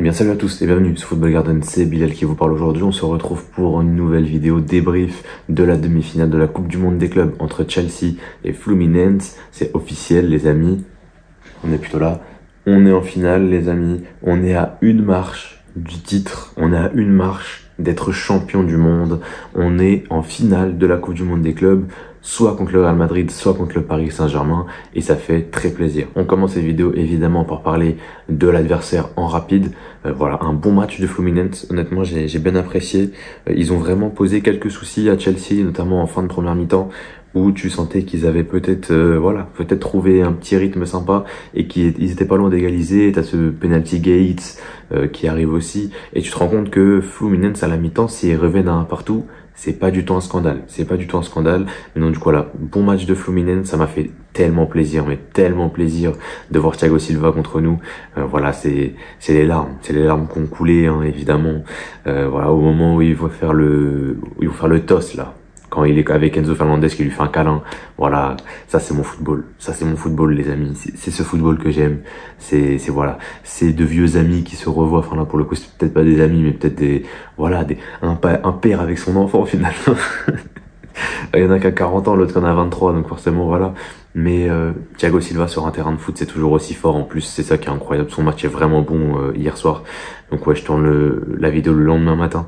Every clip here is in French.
Eh bien salut à tous et bienvenue sur Football Garden, c'est Bilal qui vous parle aujourd'hui. On se retrouve pour une nouvelle vidéo débrief de la demi-finale de la Coupe du Monde des clubs entre Chelsea et Fluminense. C'est officiel les amis, on est plutôt là. On est en finale les amis, on est à une marche du titre, on est à une marche d'être champion du monde. On est en finale de la Coupe du Monde des clubs, soit contre le Real Madrid, soit contre le Paris Saint-Germain, et ça fait très plaisir. On commence cette vidéo évidemment par parler de l'adversaire en rapide. Voilà, un bon match de Fluminense, honnêtement j'ai bien apprécié. Ils ont vraiment posé quelques soucis à Chelsea, notamment en fin de première mi-temps, où tu sentais qu'ils avaient peut-être peut-être trouvé un petit rythme sympa et qu'ils étaient pas loin d'égaliser. T'as ce penalty gate qui arrive aussi, et tu te rends compte que Fluminense à la mi-temps, s'ils reviennent à un partout, c'est pas du tout un scandale, c'est pas du tout un scandale. Mais donc du coup voilà, bon match de Fluminense, ça m'a fait tellement plaisir, mais tellement plaisir de voir Thiago Silva contre nous. Voilà, c'est les larmes qui ont coulé hein, évidemment. Voilà, au moment où il va faire le toss là, quand il est avec Enzo Fernandez qui lui fait un câlin. Voilà, ça c'est mon football. Ça c'est mon football les amis. C'est ce football que j'aime. C'est voilà, c'est de vieux amis qui se revoient. Enfin là pour le coup c'est peut-être pas des amis mais peut-être un père avec son enfant finalement. Il y en a qu'à 40 ans, l'autre en a 23, donc forcément voilà. Mais Thiago Silva sur un terrain de foot, c'est toujours aussi fort. En plus, c'est ça qui est incroyable. Son match est vraiment bon hier soir. Donc ouais, je tourne la vidéo le lendemain matin.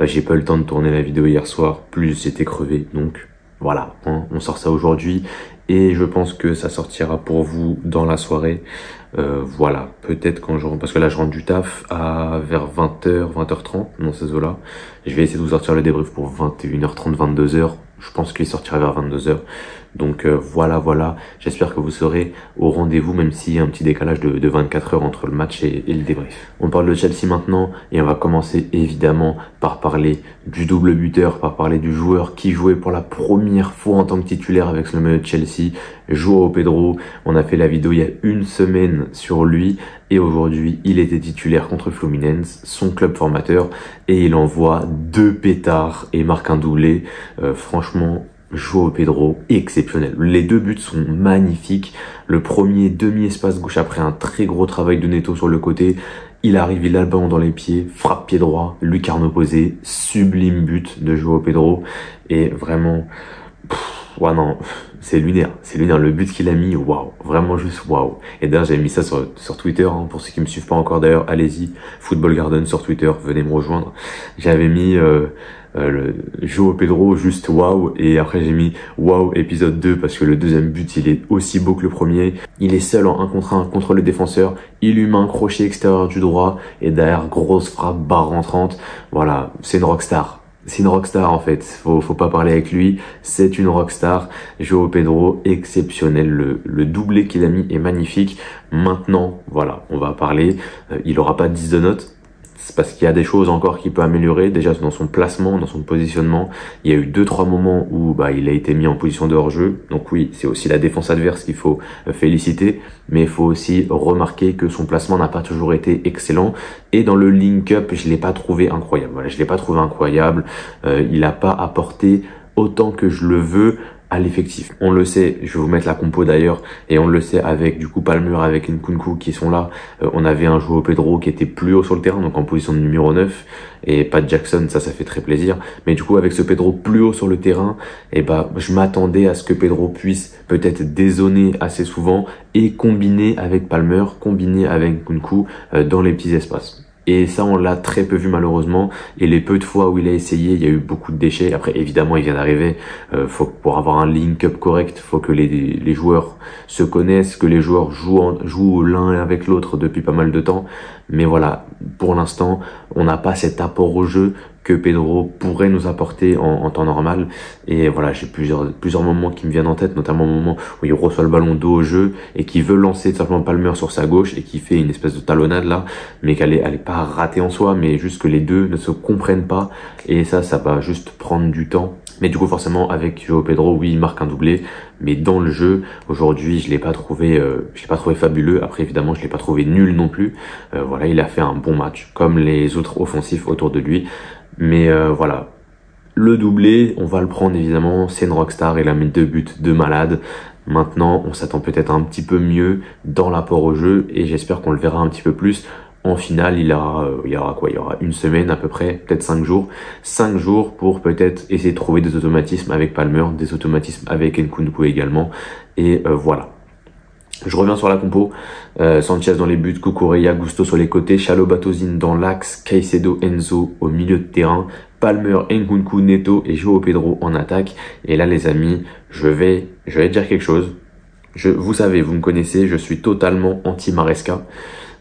J'ai pas eu le temps de tourner la vidéo hier soir. Plus j'étais crevé. Donc voilà, hein, on sort ça aujourd'hui. Et je pense que ça sortira pour vous dans la soirée. Voilà, peut-être quand je rentre, parce que là je rentre du taf vers 20h, 20h30 dans ces eaux-là. Je vais essayer de vous sortir le débrief pour 21h30, 22h. Je pense qu'il sortira vers 22h. Donc voilà, j'espère que vous serez au rendez-vous, même s'il y a un petit décalage de 24 heures entre le match et le débrief. On parle de Chelsea maintenant, et on va commencer évidemment par parler du double buteur, par parler du joueur qui jouait pour la première fois en tant que titulaire avec le maillot de Chelsea, João Pedro. On a fait la vidéo il y a une semaine sur lui, et aujourd'hui il était titulaire contre Fluminense, son club formateur, et il envoie 2 pétards et marque un doublé. Franchement, João Pedro, exceptionnel. Les 2 buts sont magnifiques. Le premier demi-espace gauche après un très gros travail de Neto sur le côté. Il arrive, il a le ballon dans les pieds, frappe pied droit, lucarne opposée, sublime but de João Pedro. Et vraiment, ouais non, c'est lunaire, le but qu'il a mis, waouh, vraiment juste waouh. Et d'ailleurs j'avais mis ça sur Twitter, hein, pour ceux qui me suivent pas encore d'ailleurs, allez-y, Football Garden sur Twitter, venez me rejoindre. J'avais mis le João Pedro juste waouh, et après j'ai mis waouh épisode 2 parce que le deuxième but il est aussi beau que le premier. Il est seul en 1 contre 1 contre le défenseur, il lui met un crochet extérieur du droit et derrière grosse frappe barre rentrante. Voilà, c'est une rockstar. C'est une rockstar en fait, faut pas parler avec lui, c'est une rockstar. João Pedro, exceptionnel, le doublé qu'il a mis est magnifique. Maintenant, voilà, on va parler, il aura pas 10 de notes, c'est parce qu'il y a des choses encore qu'il peut améliorer, déjà dans son placement, dans son positionnement. Il y a eu 2-3 moments où il a été mis en position de hors-jeu, donc oui, c'est aussi la défense adverse qu'il faut féliciter, mais il faut aussi remarquer que son placement n'a pas toujours été excellent, et dans le link-up, je l'ai pas trouvé incroyable. Voilà, je l'ai pas trouvé incroyable, il a pas apporté autant que je le veux à l'effectif. On le sait, je vais vous mettre la compo d'ailleurs, et on le sait avec du coup Palmer, avec Nkunku qui sont là. On avait un João Pedro qui était plus haut sur le terrain, donc en position de numéro 9, et pas de Jackson, ça fait très plaisir. Mais du coup avec ce Pedro plus haut sur le terrain, je m'attendais à ce que Pedro puisse peut-être dézoner assez souvent et combiner avec Palmer, combiner avec Nkunku dans les petits espaces. Et ça, on l'a très peu vu malheureusement. Et les peu de fois où il a essayé, il y a eu beaucoup de déchets. Après, évidemment, il vient d'arriver. Pour avoir un link-up correct, faut que les joueurs se connaissent, que les joueurs jouent l'un avec l'autre depuis pas mal de temps. Mais voilà, pour l'instant, on n'a pas cet apport au jeu que Pedro pourrait nous apporter en temps normal. Et voilà, j'ai plusieurs moments qui me viennent en tête, notamment au moment où il reçoit le ballon dos au jeu et qui veut lancer tout simplement Palmer sur sa gauche et qui fait une espèce de talonnade là, mais qu'elle est pas ratée en soi, mais juste que les deux ne se comprennent pas, et ça va juste prendre du temps. Mais du coup forcément avec João Pedro, oui, il marque un doublé, mais dans le jeu aujourd'hui je l'ai pas trouvé fabuleux. Après évidemment je l'ai pas trouvé nul non plus. Voilà, il a fait un bon match comme les autres offensifs autour de lui. Mais voilà, le doublé, on va le prendre évidemment, c'est une rockstar, il a mis 2 buts de malade. Maintenant, on s'attend peut-être un petit peu mieux dans l'apport au jeu, et j'espère qu'on le verra un petit peu plus en finale, il y aura quoi? Il y aura une semaine à peu près, peut-être 5 jours. 5 jours pour peut-être essayer de trouver des automatismes avec Palmer, des automatismes avec Nkunku également. Et voilà. Je reviens sur la compo. Sanchez dans les buts, Cucurella, Gusto sur les côtés, Chalobah, Tosin dans l'axe, Caicedo, Enzo au milieu de terrain, Palmer, Nkunku, Neto et João Pedro en attaque. Et là les amis, je vais dire quelque chose. Vous savez, vous me connaissez, je suis totalement anti-Maresca.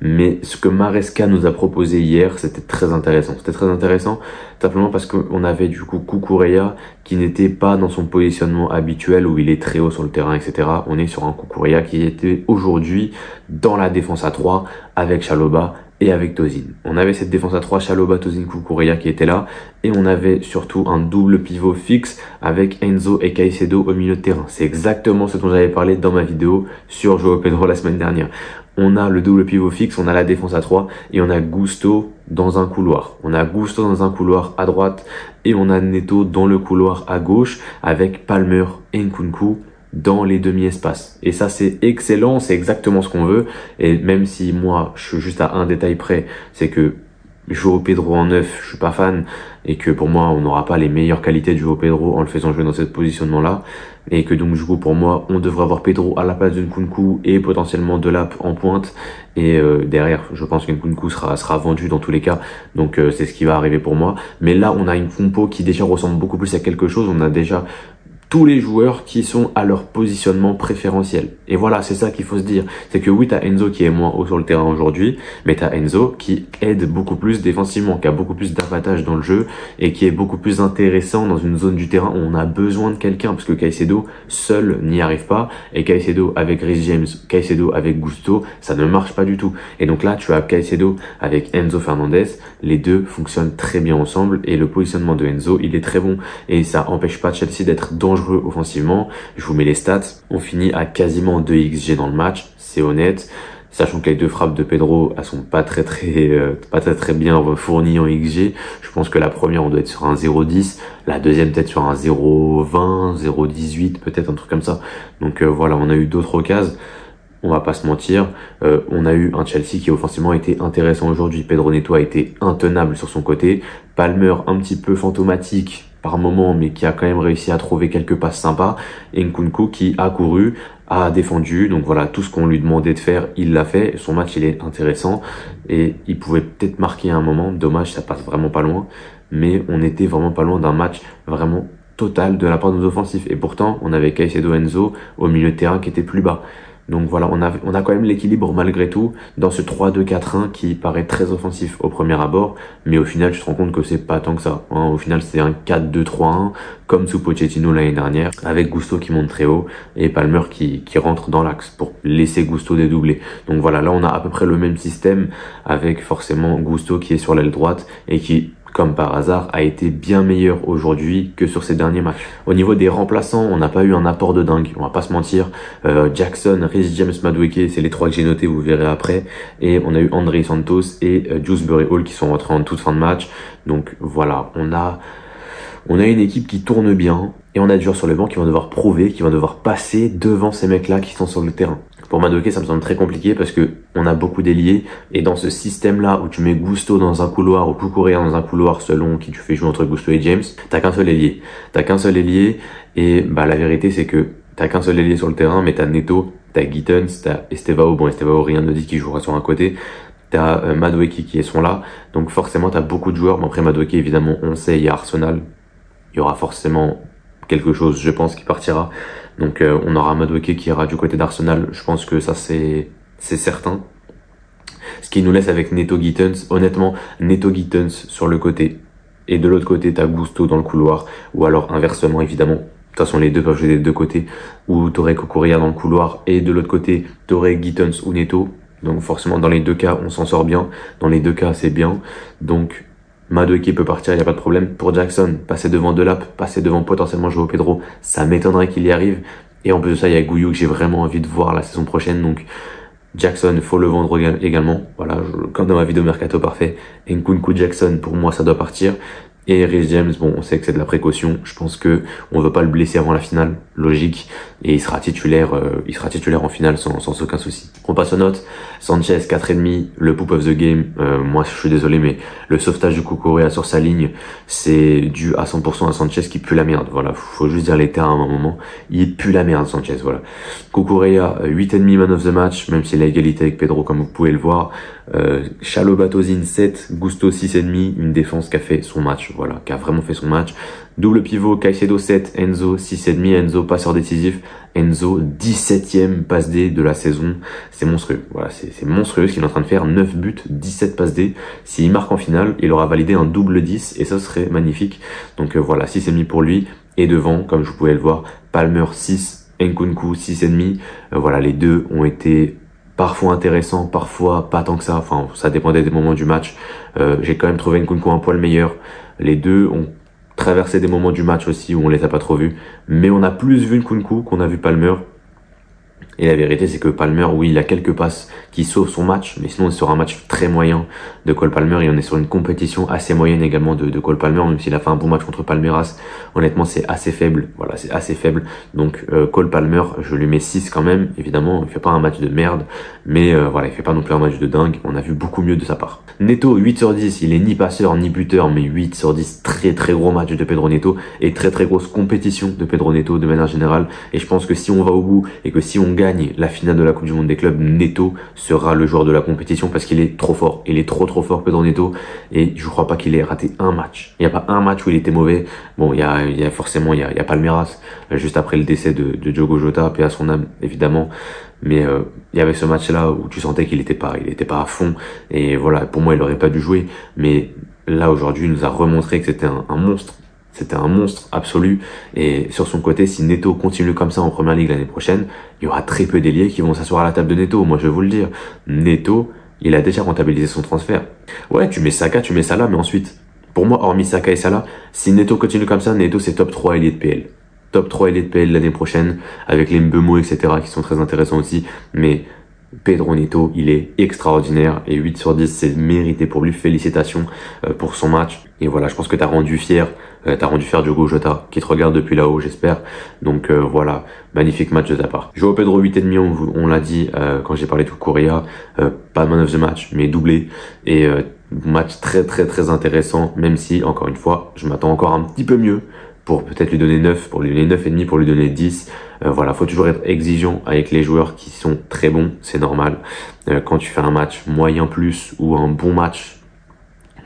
Mais ce que Maresca nous a proposé hier, c'était très intéressant. C'était très intéressant simplement parce qu'on avait du coup Cucurella qui n'était pas dans son positionnement habituel où il est très haut sur le terrain, etc. On est sur un Cucurella qui était aujourd'hui dans la défense à 3 avec Chalobah et avec Tosin. On avait cette défense à 3, Chalobah, Tosin, Cucurella qui était là. Et on avait surtout un double pivot fixe avec Enzo et Caicedo au milieu de terrain. C'est exactement ce dont j'avais parlé dans ma vidéo sur João Pedro la semaine dernière. On a le double pivot fixe, on a la défense à 3 et on a Gusto dans un couloir. On a Gusto dans un couloir à droite et on a Neto dans le couloir à gauche avec Palmer et Nkunku dans les demi-espaces. Et ça, c'est excellent, c'est exactement ce qu'on veut. Et même si moi, je suis juste à un détail près, c'est que João Pedro en 9, je suis pas fan, et que pour moi, on n'aura pas les meilleures qualités de João Pedro en le faisant jouer dans ce positionnement-là. Et que donc, du coup, pour moi, on devrait avoir Pedro à la place de Nkunku et potentiellement Delap en pointe. Et derrière, je pense que Nkunku sera vendu dans tous les cas. Donc, c'est ce qui va arriver pour moi. Mais là, on a une compo qui déjà ressemble beaucoup plus à quelque chose. On a déjà tous les joueurs qui sont à leur positionnement préférentiel. Et voilà, c'est ça qu'il faut se dire. C'est que oui, t'as Enzo qui est moins haut sur le terrain aujourd'hui, mais t'as Enzo qui aide beaucoup plus défensivement, qui a beaucoup plus d'avantages dans le jeu et qui est beaucoup plus intéressant dans une zone du terrain où on a besoin de quelqu'un parce que Caicedo seul n'y arrive pas et Caicedo avec Reece James, Caicedo avec Gusto, ça ne marche pas du tout. Et donc là, tu as Caicedo avec Enzo Fernandez, les deux fonctionnent très bien ensemble et le positionnement de Enzo, il est très bon et ça empêche pas Chelsea d'être dangereux offensivement. Je vous mets les stats. On finit à quasiment 2 XG dans le match. C'est honnête. Sachant que les deux frappes de Pedro, elles sont pas très bien fournies en XG. Je pense que la première, on doit être sur un 0,10. La deuxième, peut-être sur un 0,20, 0,18, peut-être un truc comme ça. Donc voilà, on a eu d'autres occasions. On va pas se mentir, on a eu un Chelsea qui offensivement a été intéressant aujourd'hui. Pedro Neto a été intenable sur son côté. Palmer un petit peu fantomatique par moment, mais qui a quand même réussi à trouver quelques passes sympas. Et Nkunku qui a couru, a défendu. Donc voilà, tout ce qu'on lui demandait de faire, il l'a fait. Son match, il est intéressant. Et il pouvait peut-être marquer à un moment. Dommage, ça passe vraiment pas loin. Mais on était vraiment pas loin d'un match vraiment total de la part de nos offensifs. Et pourtant, on avait Caicedo Enzo au milieu de terrain qui était plus bas. Donc voilà, on a quand même l'équilibre malgré tout dans ce 3-2-4-1 qui paraît très offensif au premier abord, mais au final tu te rends compte que c'est pas tant que ça. Au final c'est un 4-2-3-1 comme sous Pochettino l'année dernière, avec Gusto qui monte très haut et Palmer qui rentre dans l'axe pour laisser Gusto dédoubler. Donc voilà, là on a à peu près le même système avec forcément Gusto qui est sur l'aile droite et qui, comme par hasard, a été bien meilleur aujourd'hui que sur ces derniers matchs. Au niveau des remplaçants, on n'a pas eu un apport de dingue, on va pas se mentir. Jackson, Reece James, Madueke, c'est les trois que j'ai notés, vous verrez après. Et on a eu André Santos et Dewsbury Hall qui sont rentrés en toute fin de match. Donc voilà, on a une équipe qui tourne bien et on a des joueurs sur le banc qui vont devoir prouver, qui vont devoir passer devant ces mecs-là qui sont sur le terrain. Pour Madueke, ça me semble très compliqué parce que on a beaucoup d'ailiers et dans ce système-là où tu mets Gusto dans un couloir ou Cucurella dans un couloir selon qui tu fais jouer entre Gusto et James, t'as qu'un seul ailier. T'as qu'un seul ailier et bah la vérité c'est que t'as qu'un seul ailier sur le terrain, mais t'as Neto, t'as Gittens, t'as Estevao. Bon, Estevao, rien ne dit qu'il jouera sur un côté. T'as Madueke qui sont là, donc forcément t'as beaucoup de joueurs. Bon, après Madueke, évidemment, on sait, il y a Arsenal, il y aura forcément quelque chose, je pense, qui partira. Donc on aura Madueke qui ira du côté d'Arsenal, je pense que ça c'est certain. Ce qui nous laisse avec Neto Gittens, honnêtement, Neto Gittens sur le côté. Et de l'autre côté, t'as Gusto dans le couloir, ou alors inversement évidemment. De toute façon, les deux peuvent jouer des deux côtés, ou t'aurais Cucurella dans le couloir, et de l'autre côté, t'aurais Gittens ou Neto. Donc forcément, dans les deux cas, on s'en sort bien. Dans les deux cas, c'est bien. Donc Madueke peut partir, il n'y a pas de problème. Pour Jackson, passer devant Delap, passer devant potentiellement João Pedro, ça m'étonnerait qu'il y arrive. Et en plus de ça, il y a Gouillou que j'ai vraiment envie de voir la saison prochaine. Donc Jackson, faut le vendre également. Voilà, comme dans ma vidéo Mercato Parfait. Nkunku Jackson, pour moi, ça doit partir. Et Reece James, bon, on sait que c'est de la précaution. Je pense que on veut pas le blesser avant la finale, logique. Et il sera titulaire en finale sans aucun souci. On passe aux notes. Sanchez 4,5, le poop of the game. Moi, je suis désolé, mais le sauvetage de Cucurella sur sa ligne, c'est dû à 100% à Sanchez qui pue la merde. Voilà, faut juste dire les termes à un moment. Il pue la merde, Sanchez, voilà. Cucurella, 8,5 man of the match, même s'il a égalité avec Pedro, comme vous pouvez le voir. Chalobah-Tozin 7, Gusto 6,5, une défense qui a fait son match, voilà, qui a vraiment fait son match. Double pivot, Caicedo 7, Enzo 6,5, Enzo passeur décisif, Enzo 17e passe D de la saison, c'est monstrueux, voilà, c'est monstrueux ce qu'il est en train de faire, 9 buts, 17 passes D, s'il marque en finale, il aura validé un double 10 et ça serait magnifique, donc voilà, 6,5 pour lui, et devant, comme je pouvais le voir, Palmer 6, Nkunku 6,5, voilà, les deux ont été parfois intéressant, parfois pas tant que ça. Enfin, ça dépendait des moments du match. J'ai quand même trouvé Nkunku un poil meilleur. Les deux ont traversé des moments du match aussi où on les a pas trop vus. Mais on a plus vu Nkunku qu'on a vu Palmer. Et la vérité, c'est que Palmer, oui, il a quelques passes qui sauvent son match, mais sinon, on est sur un match très moyen de Cole Palmer et on est sur une compétition assez moyenne également de Cole Palmer, même s'il a fait un bon match contre Palmeiras. Honnêtement, c'est assez faible. Voilà, c'est assez faible. Donc, Cole Palmer, je lui mets 6 quand même. Évidemment, il fait pas un match de merde, mais voilà, il fait pas non plus un match de dingue. On a vu beaucoup mieux de sa part. Neto, 8 sur 10. Il est ni passeur, ni buteur, mais 8 sur 10. Très, très gros match de Pedro Neto et très, très grosse compétition de Pedro Neto de manière générale. Et je pense que si on va au bout et que si on gagne la finale de la Coupe du Monde des clubs, Neto sera le joueur de la compétition parce qu'il est trop fort. Il est trop fort, Pedro Neto, et je crois pas qu'il ait raté un match. Il n'y a pas un match où il était mauvais. Bon, il y a forcément, il y a Palmeiras, juste après le décès de Diogo Jota, paix à son âme, évidemment. Mais il y avait ce match-là où tu sentais qu'il était pas à fond. Et voilà, pour moi, il aurait pas dû jouer. Mais là, aujourd'hui, il nous a remontré que c'était un monstre. C'était un monstre absolu. Et sur son côté, si Neto continue comme ça en première ligue l'année prochaine, il y aura très peu d'ailiers qui vont s'asseoir à la table de Neto. Moi, je vais vous le dire. Neto, il a déjà rentabilisé son transfert. Ouais, tu mets Saka, tu mets Salah, mais ensuite, pour moi, hormis Saka et Salah, si Neto continue comme ça, Neto, c'est top 3 ailier de PL. Top 3 ailier de PL l'année prochaine, avec les Mbeumo, etc., qui sont très intéressants aussi. Mais Pedro Neto, il est extraordinaire et 8 sur 10, c'est mérité pour lui. Félicitations pour son match. Et voilà, je pense que t'as rendu fier Diogo Jota, qui te regarde depuis là-haut, j'espère. Donc voilà, magnifique match de ta part. Joao Pedro 8,5, on l'a dit quand j'ai parlé de Cucurella, pas man of the match, mais doublé. Et match très intéressant, même si, encore une fois, je m'attends encore un petit peu mieux pour peut-être lui donner 9, pour lui donner 9,5, pour lui donner 10. Voilà, faut toujours être exigeant avec les joueurs qui sont très bons, c'est normal. Quand tu fais un match moyen plus ou un bon match,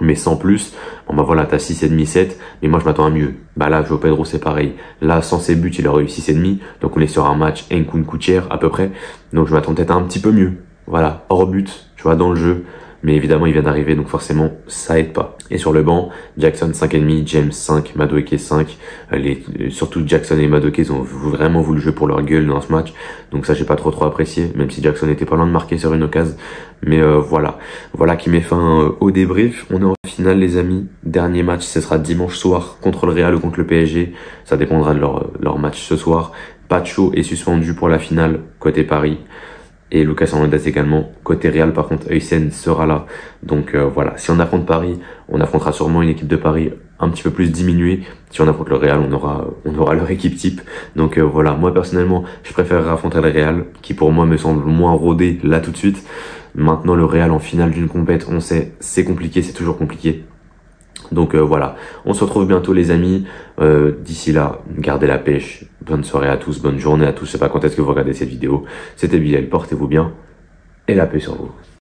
mais sans plus, bon bah voilà, t'as 6,5, 7, mais moi je m'attends à mieux. Bah là, Joao Pedro, c'est pareil. Là, sans ses buts, il aurait eu 6,5, donc on est sur un match Nkunku à peu près. Donc je m'attends peut-être un petit peu mieux. Voilà, hors but, tu vois, dans le jeu. Mais évidemment, il vient d'arriver, donc forcément, ça aide pas. Et sur le banc, Jackson 5,5, James 5, Madueke 5. Surtout Jackson et Madueke, ils ont vraiment voulu jouer pour leur gueule dans ce match. Donc ça, j'ai pas trop apprécié, même si Jackson était pas loin de marquer sur une occasion. Mais voilà. Voilà qui met fin au débrief. On est en finale, les amis. Dernier match, ce sera dimanche soir contre le Real ou contre le PSG. Ça dépendra de leur match ce soir. Pacho est suspendu pour la finale, côté Paris. Et Lucas Hernandez également. Côté Real, par contre, Huysen sera là. Donc voilà, si on affronte Paris, on affrontera sûrement une équipe de Paris un petit peu plus diminuée. Si on affronte le Real, on aura leur équipe type. Donc voilà, moi personnellement, je préférerais affronter le Real, qui pour moi me semble moins rodé là tout de suite. Maintenant, le Real en finale d'une compète, on sait, c'est compliqué, c'est toujours compliqué. Donc voilà, on se retrouve bientôt les amis. D'ici là, gardez la pêche. Bonne soirée à tous, bonne journée à tous. Je sais pas quand est-ce que vous regardez cette vidéo. C'était Bilal, portez-vous bien et la paix sur vous.